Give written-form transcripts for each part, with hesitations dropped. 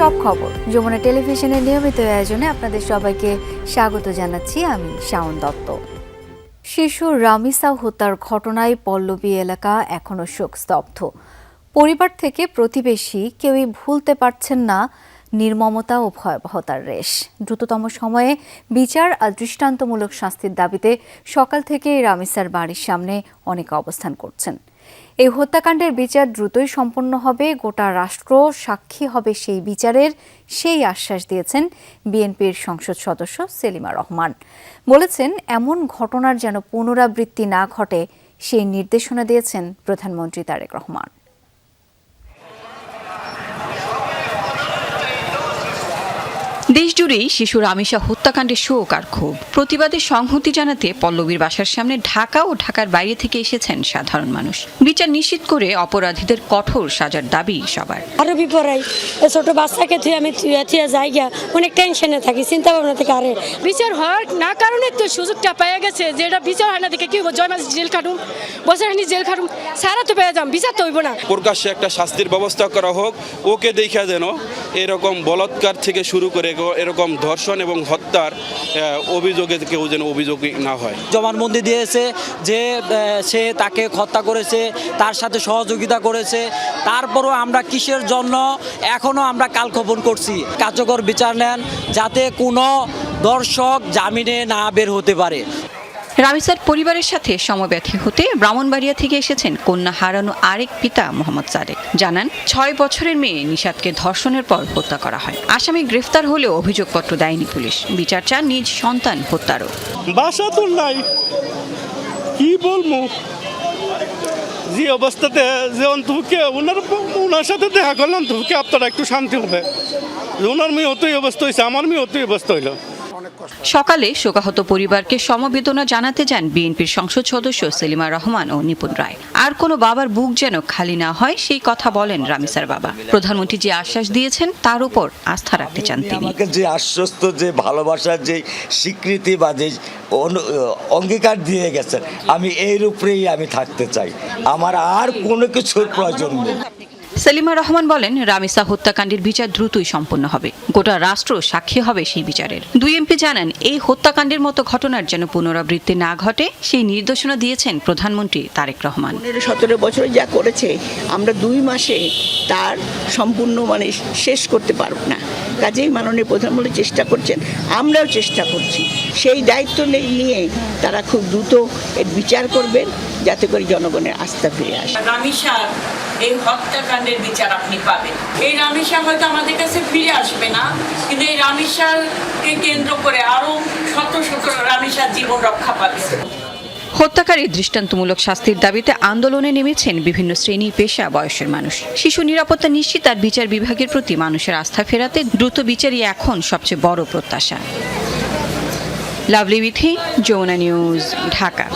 সব খবর যমুনা টেলিভিশনের নিয়মিত আয়োজনে আপনাদের সবাইকে স্বাগত জানাচ্ছি আমি শাওন দত্ত। শিশু রামিসা হত্যার ঘটনায় পল্লবী এলাকা এখনো শোকস্তব্ধ। পরিবার থেকে প্রতিবেশী কেউই ভুলতে পারছেন না নির্মমতা ও ভয়াবহতার রেশ। দ্রুততম সময়ে বিচার আর দৃষ্টান্তমূলক শাস্তির দাবিতে সকাল থেকেই রামিসার বাড়ির সামনে অনেকে অবস্থান করছেন। এই হত্যাকাণ্ডের বিচার দ্রুতই সম্পন্ন হবে, গোটা রাষ্ট্র সাক্ষী হবে সেই বিচারের, সেই আশ্বাস দিয়েছেন বিএনপির সংসদ সদস্য সেলিমা রহমান। বলেছেন এমন ঘটনার যেন পুনরাবৃত্তি না ঘটে সেই নির্দেশনা দিয়েছেন প্রধানমন্ত্রী তারেক রহমান। দেশজুড়েই শিশু রামিসা হত্যাকাণ্ডে শোক আর ক্ষোভ। প্রতিবাদে সংহতি জানাতে পল্লবীর বাসার সামনে ঢাকা ও ঢাকার বাইরে থেকে এসেছেন সাধারণ মানুষ। বিচার নিশ্চিত করে অপরাধীদের কঠোর সাজার দাবি সবার। আরো বিপরাই ছোট বাচ্চাকে তুই আমি জায়গা অনেক টেনশনে থাকি, চিন্তা ভাবনা থেকে আরে বিচার হওয়ার না কারণে তো সুযোগটা পেয়ে গেছে যে এটা বিচার হয় না দেখে কি জয় মাস জেল খাটুম, বছরখানি জেল খাটুম, সারা তো পেয়ে যাম, বিচার তো হইব না। প্রকাশ্যে একটা শাস্তির ব্যবস্থা করা হোক, ওকে দেখা যেন এরকম বলাৎকার থেকে শুরু করে এরকম ধর্ষণ এবং হত্যার অভিযোগে কেউ যেন অভিযোগী না হয়। জবানবন্দি দিয়েছে যে সে তাকে হত্যা করেছে, তার সাথে সহযোগিতা করেছে। তারপরও আমরা কিসের জন্য এখনো আমরা কালক্ষেপণ করছি? কার্যকর বিচার নেন যাতে কোনো দর্শক জামিনে না বের হতে পারে। রামিসার পরিবারের সাথে সমব্যথী হতে ব্রাহ্মণবাড়িয়া থেকে এসেছেন কন্যা হারানো আরেক পিতা মোহাম্মদ সাদেক। জানান 6 বছরের মেয়ে নিশাদকে ধর্ষণের পর হত্যা করা হয়। আসামি গ্রেফতার হলেও অভিযোগপত্র দেয়নি পুলিশ। বিচার চান নিজ সন্তান হত্যারও। বাসা তো নাই, কি বলবো, যে অবস্থাতে যে অন্তকে ওনার সাথে দেখা করলাম তোকে আপনারা একটু শান্তি হবে। ওনার মেয়ে অতই অবস্থা হয়েছে, আমার মেয়ে অতই অবস্থা হইল। সকালে শোকাহত পরিবারকে সমবেদনা জানাতে যান বিএনপির সংসদ সদস্য সেলিমা রহমান ও নিপুণ রায়। আর কোনো বাবার বুক যেন খালি না হয় সেই কথা বলেন রামিসার বাবা। প্রধানমন্ত্রী যে আশ্বাস দিয়েছেন তার উপর আস্থা রাখতে চান তিনি। আমাকে যে আশ্বস্ত, যে ভালোবাসার যে স্বীকৃতি বা যে অঙ্গীকার দিয়ে গেছেন, আমি এর উপরেই আমি থাকতে চাই, আমার আর কোনো কিছুর প্রয়োজন নেই। সেলিমা রহমান বলেন রামিসা হত্যাকাণ্ডের বিচার দ্রুতই সম্পন্ন হবে, গোটা রাষ্ট্র সাক্ষী হবে সেই বিচারের। দুই এমপি জানান এই হত্যাকাণ্ডের মতো ঘটনার যেন পুনরাবৃত্তি না ঘটে সেই নির্দেশনা দিয়েছেন প্রধানমন্ত্রী তারেক রহমান। 17 বছরে যা করেছে আমরা 2 মাসে তার সম্পূর্ণ শেষ করতে পারব না। কাজেই মাননীয় প্রধানমন্ত্রী চেষ্টা করছেন, আমরাও চেষ্টা করছি। সেই দায়িত্ব নিয়ে তারা খুব দ্রুত এর বিচার করবেন যাতে করে জনগণের আস্থা ফিরে আসে। রামিসা এই হত্যাকাণ্ডের বিচার আপনি পাবেন। এই রামিসা হয়তো আমাদের কাছে ফিরে আসবে না, কিন্তু এই রামিসাকে কেন্দ্র করে আরো শত শত রামিসার জীবন রক্ষা পাবে। হত্যাকারী দৃষ্টান্তমূলক শাস্তির দাবিতে আন্দোলনে নেমেছেন বিভিন্ন শ্রেণী পেশা বয়সের মানুষ। শিশু নিরাপত্তা নিশ্চিত আর বিচার বিভাগের প্রতি মানুষের আস্থা ফেরাতে দ্রুত বিচারই এখন সবচেয়ে বড় প্রত্যাশা। লাভলি বিথি, যমুনা নিউজ, ঢাকা।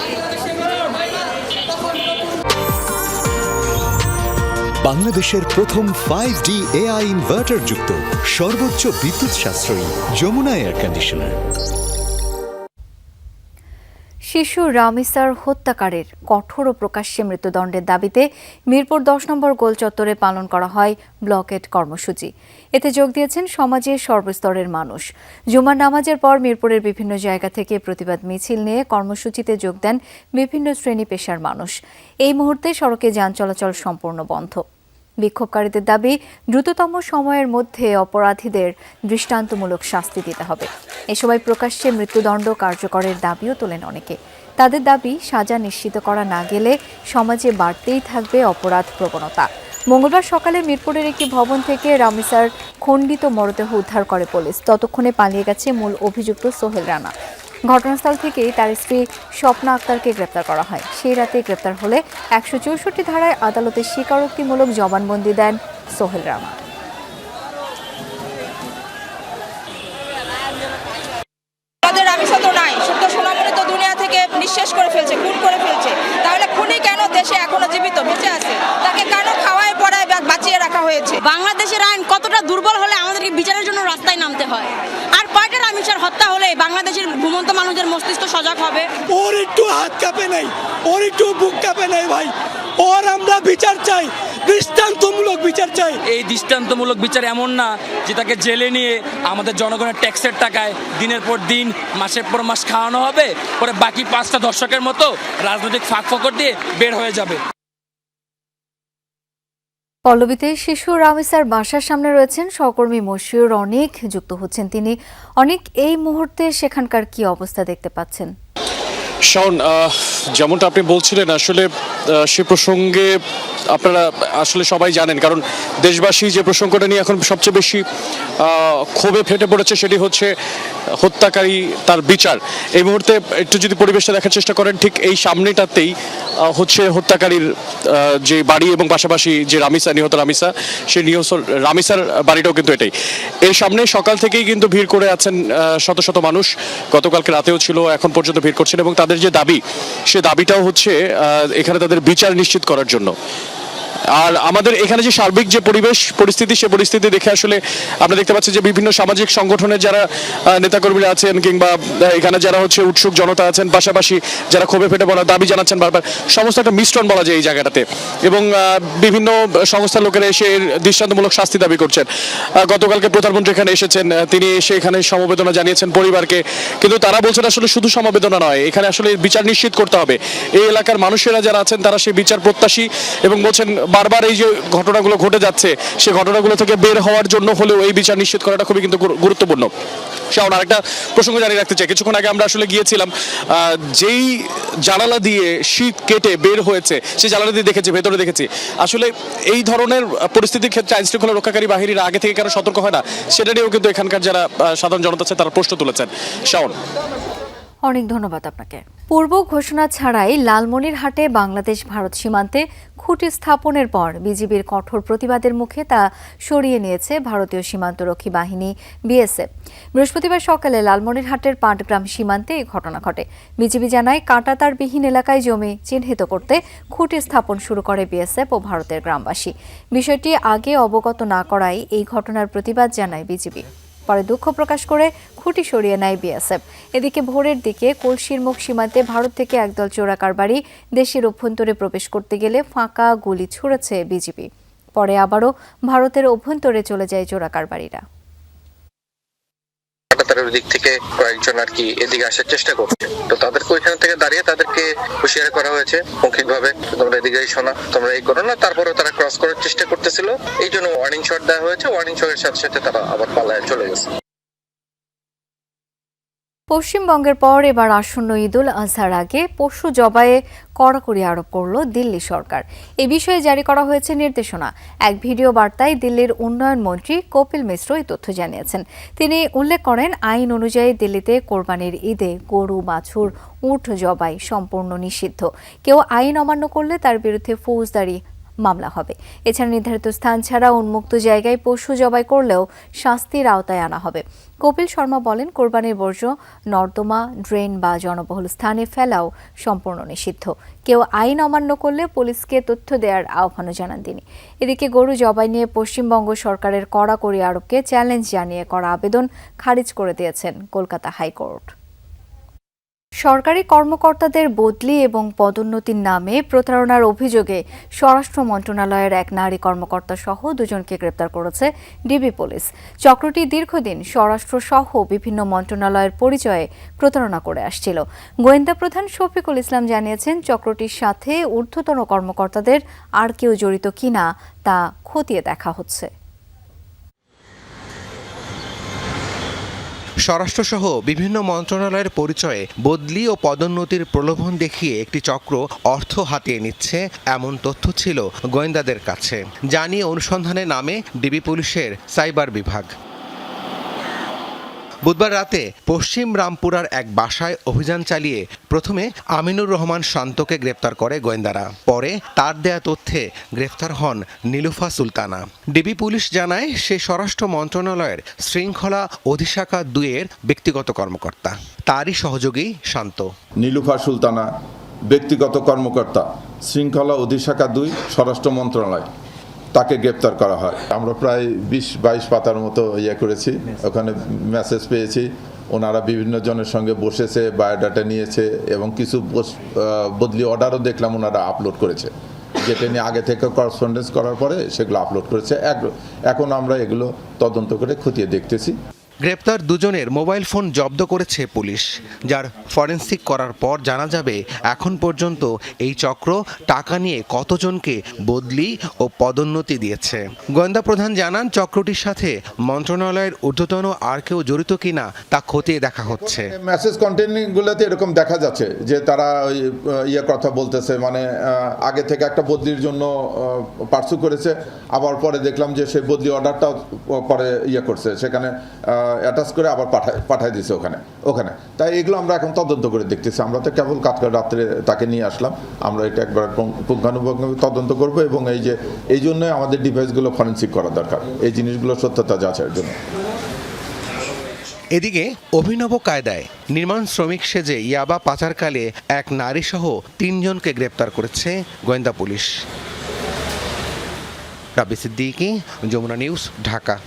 বাংলাদেশের প্রথম 5D AI ইনভার্টার যুক্ত সর্বোচ্চ বিদ্যুৎ সাশ্রয়ী যমুনা এয়ার কন্ডিশনার। শিশু রামিসার হত্যাকারীর কঠোর ও প্রকাশ্যে মৃত্যুদণ্ডের দাবিতে মিরপুর 10 নম্বর গোল চত্বরে পালন করা হয় ব্লকেট কর্মসূচি। এতে যোগ দিয়েছেন সমাজের সর্বস্তরের মানুষ। জুমার নামাজের পর মিরপুরের বিভিন্ন জায়গা থেকে প্রতিবাদ মিছিল নিয়ে কর্মসূচিতে যোগ দেন বিভিন্ন শ্রেণী পেশার মানুষ। এই মুহূর্তে সড়কে যান চলাচল সম্পূর্ণ বন্ধ। বিক্ষোভকারীদের দাবি দ্রুততম সময়ের মধ্যে অপরাধীদের দৃষ্টান্তমূলক শাস্তি দিতে হবে। এ সময় প্রকাশ্যে মৃত্যুদণ্ড কার্যকরের দাবিও তোলেন অনেকে। তাদের দাবি সাজা নিশ্চিত করা না গেলে সমাজে বাড়তেই থাকবে অপরাধ প্রবণতা। মঙ্গলবার সকালে মিরপুরের একটি ভবন থেকে রামিসার খণ্ডিত মরদেহ উদ্ধার করে পুলিশ। ততক্ষণে পালিয়ে গেছে মূল অভিযুক্ত সোহেল রানা। ঘটনাস্থল থেকেই তার স্ত্রী স্বপ্না আক্তারকে গ্রেপ্তার করা হয়। সেই রাতে গ্রেপ্তার হলে 164 ধারায় আদালতে স্বীকারোক্তিমূলক জবানবন্দি দেন সোহেল রানা। রামিসা তো নাই, সত্য সোনামণি তো দুনিয়া থেকে নিঃশেষ করে ফেলছে, খুন করে ফেলছে। তাহলে খুনি কেন দেশে এখনো জীবিত বেঁচে আছে? তাকে কেন খাওয়ায় পড়ায় বাঁচিয়ে রাখা হয়েছে? বাংলাদেশের আইন কতটা দুর্বল হলে আমাদেরকে বিচারের জন্য রাস্তায় নামতে হয়? আর কয়টা রামিসার হত্যা হলে বাংলাদেশের ঘুমন্ত মানুষের মস্তিষ্ক সজাগ হবে? ওর একটু হাত কাঁপে নাই, ওর একটু বুক কাঁপে নাই ভাই। ওর আমরা বিচার চাই, দৃষ্টান্তমূলক বিচার চাই। এই দৃষ্টান্তমূলক বিচার এমন না যে তাকে জেলে নিয়ে আমাদের জনগণের ট্যাক্সের টাকায় দিনের পর দিন মাসের পর মাস খাওয়ানো হবে, পরে বাকি 5টা দর্শকের মতো রাজনৈতিক ফাঁক ফকর দিয়ে বের হয়ে যাবে। পল্লবীতে শিশু রামিসার বাসার সামনে রয়েছেন সহকর্মী মশিউর অনেক, যুক্ত হচ্ছেন তিনি। অনেক, এই মুহূর্তে সেখানকার কি অবস্থা দেখতে পাচ্ছেন? শাওন, যেমনটা আপনি বলছিলেন, আসলে সে প্রসঙ্গে আপনারা আসলে সবাই জানেন, কারণ দেশবাসী যে প্রসঙ্গটা নিয়ে এখন সবচেয়ে বেশি ক্ষোভে ফেটে পড়েছে সেটি হচ্ছে হত্যাকারী তার বিচার। এই মুহূর্তে একটু যদি পরিবেশটা দেখার চেষ্টা করেন, ঠিক এই সামনেটাতেই হচ্ছে হত্যাকারীর যে বাড়ি এবং পাশাপাশি যে রামিসা, নিহত রামিসা, সেই নিহত রামিসার বাড়িটাও কিন্তু এটাই। এর সামনে সকাল থেকেই কিন্তু ভিড় করে আছেন শত শত মানুষ। গতকালকে রাতেও ছিল, এখন পর্যন্ত ভিড় করছেন এবং তাদের যে দাবি, সে দাবিটাও হচ্ছে এখানে তাদের বিচার নিশ্চিত করার জন্য। আর আমাদের এখানে যে সার্বিক যে পরিস্থিতি, সে পরিস্থিতি দেখে আসলে আমরা দেখতে পাচ্ছি যে বিভিন্ন সামাজিক সংগঠনের যারা নেতাকর্মীরা আছেন কিংবা এখানে যারা হচ্ছে উৎসুক জনতা আছেন, পাশাপাশি যারা ক্ষোভে ফেটে পড়া দাবি জানাচ্ছেন বারবার, সমস্ত একটা মিশ্রণ বলা যায় এই জায়গাটাতে। এবং বিভিন্ন সংস্থার লোকেরা এসে দৃষ্টান্তমূলক শাস্তি দাবি করছেন। গতকালকে প্রধানমন্ত্রী এখানে এসেছেন, তিনি এসে এখানে সমবেদনা জানিয়েছেন পরিবারকে, কিন্তু তারা বলছেন আসলে শুধু সমবেদনা নয়, এখানে আসলে বিচার নিশ্চিত করতে হবে। এই এলাকার মানুষেরা যারা আছেন তারা সেই বিচার প্রত্যাশী এবং বলছেন বারবার এই যে ঘটনাগুলো ঘটে যাচ্ছে, সেই ঘটনাগুলো থেকে বের হওয়ার জন্য হলেও এই বিচার নিশ্চিত করাটা খুবই কিন্তু গুরুত্বপূর্ণ। শাওন, আরেকটা প্রসঙ্গ জানিয়ে রাখতে চাই, কিছুক্ষণ আগে আমরা আসলে গিয়েছিলাম, যেই জানালা দিয়ে শীত কেটে বের হয়েছে সেই জানালা দিয়ে দেখেছি, ভেতরে দেখেছি। আসলে এই ধরনের পরিস্থিতির ক্ষেত্রে আইন শৃঙ্খলা রক্ষাকারী বাহিনীর আগে থেকে কেন সতর্ক হয় না, সেটা নিয়েও কিন্তু এখানকার যারা সাধারণ জনতা আছে তারা প্রশ্ন তুলেছেন। শাওন, অনেক ধন্যবাদ আপনাকে। পূর্ব ঘোষণা ছাড়াই লালমনিরহাটে বাংলাদেশ ভারত সীমান্তে খুঁটি স্থাপনের পর বিজিবির কঠোর প্রতিবাদের মুখে তা সরিয়ে নিয়েছে ভারতীয় সীমান্তরক্ষী বাহিনী বিএসএফ। বৃহস্পতিবার সকালে লালমনিরহাটের পাটগ্রাম সীমান্তে এই ঘটনা ঘটে। বিজিবি জানায় কাঁটাতারবিহীন এলাকায় জমি চিহ্নিত করতে খুঁটি স্থাপন শুরু করে বিএসএফ ও ভারতের গ্রামবাসী। বিষয়টি আগে অবগত না করায় এই ঘটনার প্রতিবাদ জানায় বিজিবি। পরে দুঃখ প্রকাশ করে খুঁটি সরিয়ে নেয় বিএসএফ। এদিকে ভোরের দিকে কলসির মুখ সীমান্তে ভারত থেকে একদল চোরাকারবারি দেশের অভ্যন্তরে প্রবেশ করতে গেলে ফাঁকা গুলি ছুড়েছে বিজিবি। পরে আবারও ভারতের অভ্যন্তরে চলে যায় চোরাকারবারিরা। দিক থেকে কয়েকজন আর কি এদিকে আসার চেষ্টা করছে, তো তাদেরকে ওইখান থেকে দাঁড়িয়ে তাদেরকে হুঁশিয়ারি করা হয়েছে মৌখিকভাবে, তোমরা এদিকে এসো না, তোমরা এই করো না। তারপরেও তারা ক্রস করার চেষ্টা করতেছিল, এই জন্য ওয়ার্নিং শট দেওয়া হয়েছে। ওয়ার্নিং শটের সাথে সাথে তারা আবার পালায় চলে গেছে। পশ্চিমবঙ্গের পর এবার আসন্ন ঈদুল আজহার আগে পশু জবাইয়ে কড়াকড়ি আরোপ করল দিল্লি সরকার। এ বিষয়ে জারি করা হয়েছে নির্দেশনা। এক ভিডিও বার্তায় দিল্লির উন্নয়ন মন্ত্রী কপিল মিশ্র এই তথ্য জানিয়েছেন। তিনি উল্লেখ করেন, আইন অনুযায়ী দিল্লিতে কোরবানির ঈদে গরু, বাছুর, উট জবাই সম্পূর্ণ নিষিদ্ধ। কেউ আইন অমান্য করলে তার বিরুদ্ধে ফৌজদারি মামলা হবে। এছাড়া নির্ধারিত স্থান ছাড়া উন্মুক্ত জায়গায় পশু জবাই করলেও শাস্তির আওতায় আনা হবে। কপিল শর্মা বলেন, কোরবানির বর্জ্য নর্দমা, ড্রেন বা জনবহুল স্থানে ফেলাও সম্পূর্ণ নিষিদ্ধ। কেউ আইন অমান্য করলে পুলিশকে তথ্য দেওয়ার আহ্বানও জানান তিনি। এদিকে গরু জবাই নিয়ে পশ্চিমবঙ্গ সরকারের কড়াকড়ি আরোপকে চ্যালেঞ্জ জানিয়ে করা আবেদন খারিজ করে দিয়েছেন কলকাতা হাইকোর্ট। সরকারি কর্মকর্তাদের বদলি এবং পদোন্নতির নামে প্রতারণার অভিযোগে স্বরাষ্ট্র মন্ত্রণালয়ের এক নারী কর্মকর্তা সহ দুজনকে গ্রেপ্তার করেছে ডিবি পুলিশ। চক্রটি দীর্ঘদিন স্বরাষ্ট্র সহ বিভিন্ন মন্ত্রণালয়ের পরিচয়ে প্রতারণা করে আসছিল। গোয়েন্দা প্রধান শফিকুল ইসলাম জানিয়েছেন, চক্রটির সাথে ঊর্ধ্বতন কর্মকর্তাদের আর কেউ জড়িত কিনা তা খতিয়ে দেখা হচ্ছে। স্বরাষ্ট্রসহ বিভিন্ন মন্ত্রণালয়ের পরিচয়ে বদলি ও পদোন্নতির প্রলোভন দেখিয়ে একটি চক্র অর্থ হাতিয়ে নিচ্ছে, এমন তথ্য ছিল গোয়েন্দাদের কাছে। জানিয়ে অনুসন্ধানে নামে ডিবি পুলিশের সাইবার বিভাগ। বুধবার রাতে পশ্চিম রামপুরার এক বাসায় অভিযান চালিয়ে প্রথমে আমিনুর রহমান শান্তকে গ্রেপ্তার করে গোয়েন্দারা। পরে তার দেয়া তথ্যে গ্রেফতার হন নীলুফা সুলতানা। ডিবি পুলিশ জানায়, সে স্বরাষ্ট্র মন্ত্রণালয়ের শৃঙ্খলা অধিশাখা 2-এর ব্যক্তিগত কর্মকর্তা। তারই সহযোগী শান্ত। নীলুফা সুলতানা ব্যক্তিগত কর্মকর্তা, শৃঙ্খলা অধিশাখা 2, স্বরাষ্ট্র মন্ত্রণালয়। তাকে গ্রেপ্তার করা হয়। আমরা প্রায় 20-22 পাতার মতো করেছি, ওখানে মেসেজ পেয়েছি। ওনারা বিভিন্ন জনের সঙ্গে বসেছে, বায়োডাটা নিয়েছে এবং কিছু বদলি অর্ডারও দেখলাম ওনারা আপলোড করেছে। যেটা নিয়ে আগে থেকে করসপন্ডেন্স করার পরে সেগুলো আপলোড করেছে। এখন আমরা এগুলো তদন্ত করে খতিয়ে দেখতেছি। গ্রেপ্তার দুজনের মোবাইল ফোন জব্দ করেছে পুলিশ, যার ফরেনসিক করার পর জানা যাবে এখন পর্যন্ত এই চক্র টাকা নিয়ে কতজনকে বদলি ও পদোন্নতি দিয়েছে। গোয়েন্দা প্রধান জানান, চক্রটির সাথে মন্ত্রণালয়ের ঊর্ধ্বতন আর কেউ জড়িত কিনা তা খতিয়ে দেখা হচ্ছে। মেসেজ কন্টেন্টগুলোতে এরকম দেখা যাচ্ছে যে তারা ওই কথা বলতেছে, মানে আগে থেকে একটা বদলির জন্য পার্সু করেছে, আবার পরে দেখলাম যে সেই বদলি অর্ডারটাও পরে করছে, সেখানে অ্যাটাচ করে আবার পাঠায় দিয়েছে ওখানে। তাই এগুলো আমরা এখন তদন্ত করে দেখতেছি। আমরা তো কেবল কালকে রাত্রে তাকে নিয়ে আসলাম, আমরা এটা একবার পুঙ্খানুপুঙ্খভাবে তদন্ত করব এবং এই জন্যই আমাদের ডিভাইসগুলো ফরেনসিক করা দরকার, এই জিনিসগুলোর সত্যতা যাচাইয়ের জন্য। এদিকে অভিনব কায়দায় নির্মাণ শ্রমিক সেজে ইয়াবা পাচারকালে এক নারীসহ 3 জনকে গ্রেপ্তার করেছে গোয়েন্দা পুলিশ। রাবি সিদ্দিকী, যমুনা নিউজ, ঢাকা।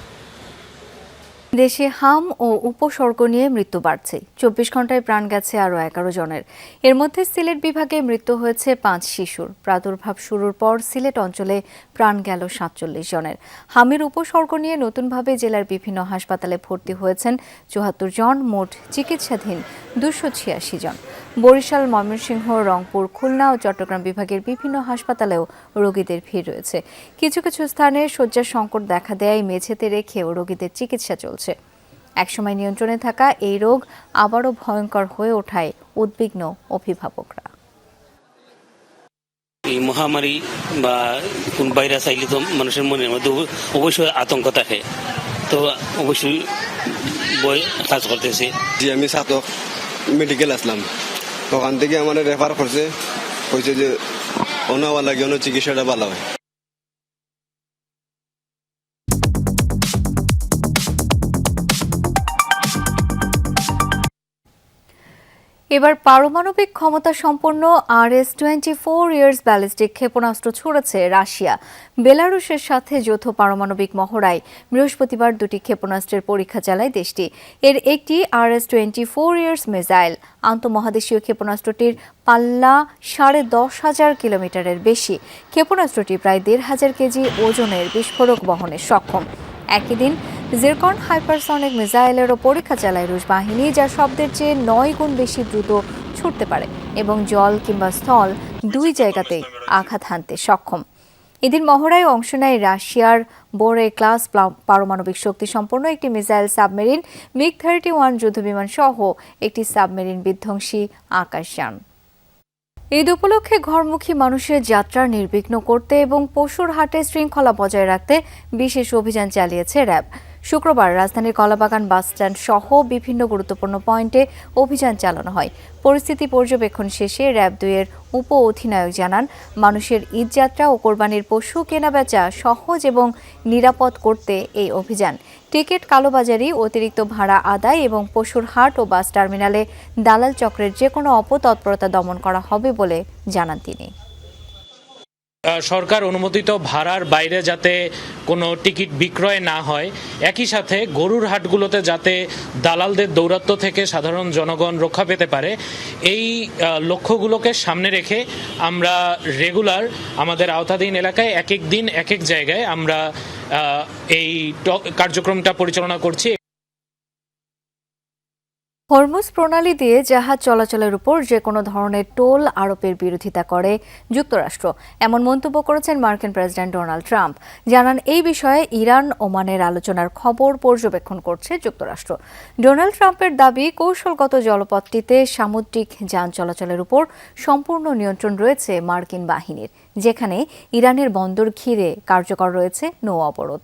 দেশে হাম ও উপসর্গ নিয়ে মৃত্যু বাড়ছে। 24 ঘন্টায় প্রাণ গেছে আরও 11 জনের। এর মধ্যে সিলেট বিভাগে মৃত্যু হয়েছে 5 শিশুর। প্রাদুর্ভাব শুরুর পর সিলেট অঞ্চলে প্রাণ গেল 47 জনের। হামের উপসর্গ নিয়ে নতুনভাবে জেলার বিভিন্ন হাসপাতালে ভর্তি হয়েছেন 74 জন, মোট চিকিৎসাধীন 286 জন। বরিশাল, ময়মনসিংহ, রংপুর, খুলনা ও চট্টগ্রাম বিভাগের বিভিন্ন হাসপাতালেও রোগীদের ভিড় রয়েছে। কিছু কিছু স্থানে শয্যার সংকট দেখা দেয়, মেঝেতে রেখেও রোগীদের চিকিৎসা চলছে। একসময় নিয়ন্ত্রণে থাকা এই রোগ আবারও ভয়ঙ্কর হয়ে ওঠায় উদ্বিগ্ন অভিভাবকরা। এই মহামারী বা কোন ভাইরাস আইলে তো মানুষের মনের মধ্যে অবশ্যই আতঙ্ক থাকে, তো অবশ্যই বই কাজ করতেছে। জি, আমি ছাত্র মেডিকেল আসলাম, ওখান থেকে আমার রেফার করছে, কইছে যে অনাওয়া লাগে অন্য চিকিৎসাটা ভালো হয়। এবার পারমাণবিক ক্ষমতা সম্পন্ন RS-24 ইয়ার্স ব্যালিস্টিক ক্ষেপণাস্ত্র ছুড়েছে রাশিয়া। বেলারুশের সাথে যৌথ পারমাণবিক মহড়ায় বৃহস্পতিবার 2টি ক্ষেপণাস্ত্রের পরীক্ষা চালায় দেশটি। এর একটি RS-24 ইয়ার্স মিসাইল। আন্তঃমহাদেশীয় ক্ষেপণাস্ত্রটির পাল্লা 10,500 কিলোমিটারের বেশি। ক্ষেপণাস্ত্রটি প্রায় 1,500 কেজি ওজনের বিস্ফোরক বহনে সক্ষম। একই দিন জিরকন হাইপারসনিক মিসাইলেরও পরীক্ষা চালায় রুশ বাহিনী, যা শব্দের চেয়ে 9 গুণ বেশি দ্রুত ছুটতে পারে এবং জল কিংবা স্থল 2 জায়গাতেই আঘাত হানতে সক্ষম। এদিন মহড়ায় অংশ নেয় রাশিয়ার বোরে ক্লাস পারমাণবিক শক্তি সম্পন্ন একটি মিসাইল, সাবমেরিন, MiG-31 যুদ্ধবিমান সহ একটি সাবমেরিন বিধ্বংসী আকাশযান। ঈদ উপলক্ষে ঘরমুখী মানুষের যাত্রা নির্বিঘ্ন করতে এবং পশুর হাটে শৃঙ্খলা বজায় রাখতে বিশেষ অভিযান চালিয়েছে র্যাব। শুক্রবার রাজধানীর কলাবাগান বাসস্ট্যান্ড সহ বিভিন্ন গুরুত্বপূর্ণ পয়েন্টে অভিযান চালানো হয়। পরিস্থিতি পর্যবেক্ষণ শেষে র্যাব 2-এর উপ অধিনায়ক জানান, মানুষের ঈদযাত্রা ও কোরবানির পশু কেনাবেচা সহজ এবং নিরাপদ করতে এই অভিযান। টিকিট কালোবাজারি, অতিরিক্ত ভাড়া আদায় এবং পশুর হাট ও বাস টার্মিনালে দালাল চক্রের যে কোনো অপতৎপরতা দমন করা হবে বলে জানান তিনি। সরকার অনুমোদিত ভাড়ার বাইরে যাতে কোনো টিকিট বিক্রয় না হয়, একই সাথে গরুর হাটগুলোতে যাতে দালালদের দৌরাত্ম্য থেকে সাধারণ জনগণ রক্ষা পেতে পারে, এই লক্ষ্যগুলোকে সামনে রেখে আমরা রেগুলার আমাদের আওতাধীন এলাকায় এক এক দিন এক এক জায়গায় আমরা এই কার্যক্রমটা পরিচালনা করছি। হরমুজ প্রণালী দিয়ে জাহাজ চলাচলের উপর যে কোনো ধরনের টোল আরোপের বিরোধিতা করে যুক্তরাষ্ট্র, এমন মন্তব্য করেছেন মার্কিন প্রেসিডেন্ট ডোনাল্ড ট্রাম্প। জানান, এই বিষয়ে ইরান ওমানের আলোচনার খবর পর্যবেক্ষণ করছে যুক্তরাষ্ট্র। ডোনাল্ড ট্রাম্পের দাবি, কৌশলগত জলপথটিতে সামুদ্রিক যান চলাচলের উপর সম্পূর্ণ নিয়ন্ত্রণ রয়েছে মার্কিন বাহিনীর, যেখানে ইরানের বন্দর ঘিরে কার্যকর রয়েছে নৌ অবরোধ।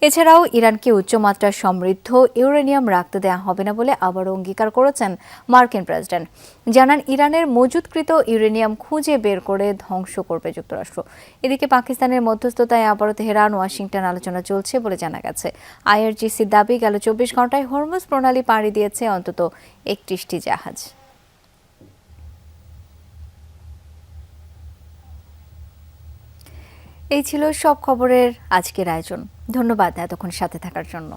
এছাড়াও ইরানকে উচ্চমাত্রার সমৃদ্ধ ইউরেনিয়াম রাখতে দেওয়া হবে না বলে আবারও অঙ্গীকার করেছেন মার্কিন প্রেসিডেন্ট। জানান, ইরানের মজুদকৃত ইউরেনিয়াম খুঁজে বের করে ধ্বংস করবে যুক্তরাষ্ট্র। এদিকে পাকিস্তানের মধ্যস্থতায় আবারও তেহরান ওয়াশিংটন আলোচনা চলছে বলে জানা গেছে। IRGCর দাবি, গেল 24 ঘন্টায় হরমুজ প্রণালী পাড়ি দিয়েছে অন্তত 31টি জাহাজ। এই ছিল সব খবরের আজকের আয়োজন। ধন্যবাদ এতক্ষণ সাথে থাকার জন্য।